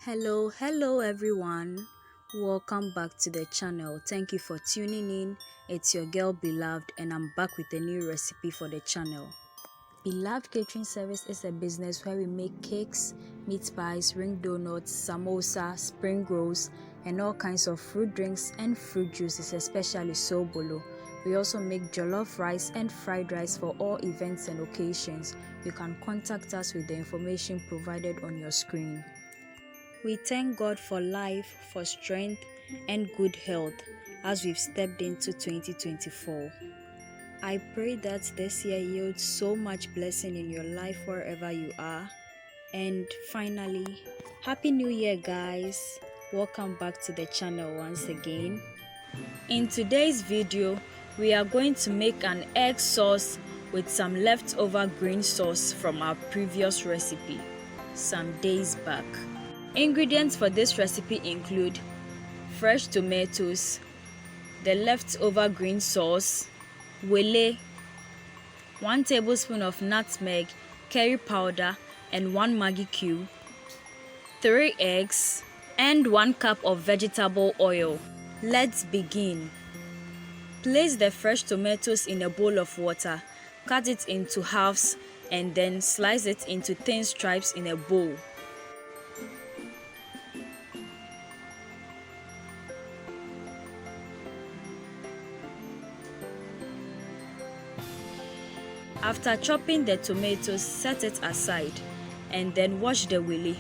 Hello everyone. Welcome back to the channel. Thank you for tuning in. It's your girl Beloved and I'm back with a new recipe for the channel. Beloved Catering Service is a business where we make cakes, meat pies, ring donuts, samosa, spring rolls, and all kinds of fruit drinks and fruit juices, especially sobolo. We also make jollof rice and fried rice for all events and occasions. You can contact us with the information provided on your screen. We thank God for life, for strength, and good health as we've stepped into 2024. I pray that this year yields so much blessing in your life wherever you are. And finally, Happy New Year, guys! Welcome back to the channel once again. In today's video, we are going to make an egg sauce with some leftover green sauce from our previous recipe some days back. Ingredients for this recipe include fresh tomatoes, the leftover green sauce, Wele, 1 tablespoon of nutmeg, curry powder, and 1 maggi cube, 3 eggs, and 1 cup of vegetable oil. Let's begin. Place the fresh tomatoes in a bowl of water, cut it into halves, and then slice it into thin stripes in a bowl. After chopping the tomatoes, set it aside and then wash the wele.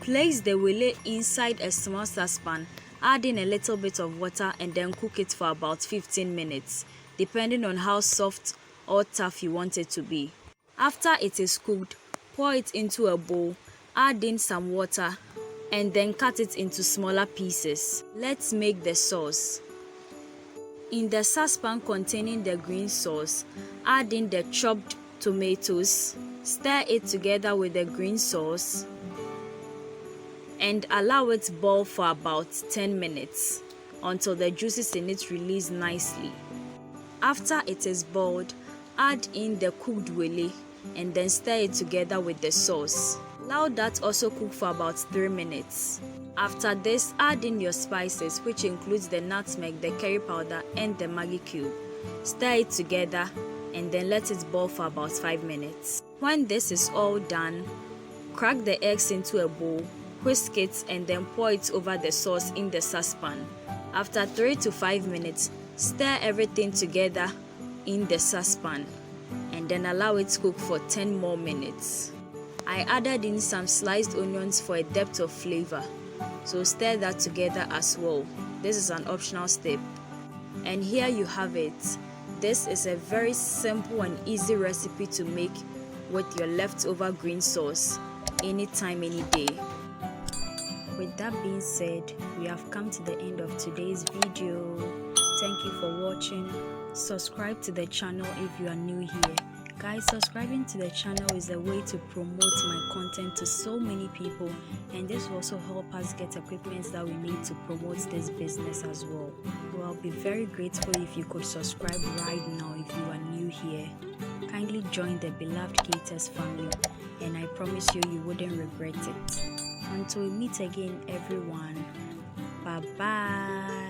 Place the wele inside a small saucepan, add in a little bit of water and then cook it for about 15 minutes, depending on how soft or tough you want it to be. After it is cooked, pour it into a bowl, add in some water and then cut it into smaller pieces. Let's make the sauce. In the saucepan containing the green sauce, add in the chopped tomatoes, stir it together with the green sauce, and allow it boil for about 10 minutes until the juices in it release nicely. After it is boiled, add in the cooked wele and then stir it together with the sauce. Allow that also cook for about 3 minutes. After this, add in your spices, which includes the nutmeg, the curry powder, and the maggi cube. Stir it together and then let it boil for about 5 minutes. When this is all done, crack the eggs into a bowl, whisk it, and then pour it over the sauce in the saucepan. After 3 to 5 minutes, stir everything together in the saucepan and then allow it to cook for 10 more minutes. I added in some sliced onions for a depth of flavor, so stir that together as well. This is an optional step. And here you have it. This is a very simple and easy recipe to make with your leftover green sauce anytime, any day. With that being said, we have come to the end of today's video. Thank you for watching. Subscribe to the channel if you are new here. Guys, subscribing to the channel is a way to promote my content to so many people, and this will also help us get equipment that we need to promote this business as well. Well, I'll be very grateful if you could subscribe right now if you are new here. Kindly join the Beloved Gators family, and I promise you, you wouldn't regret it. Until we meet again, everyone, bye bye.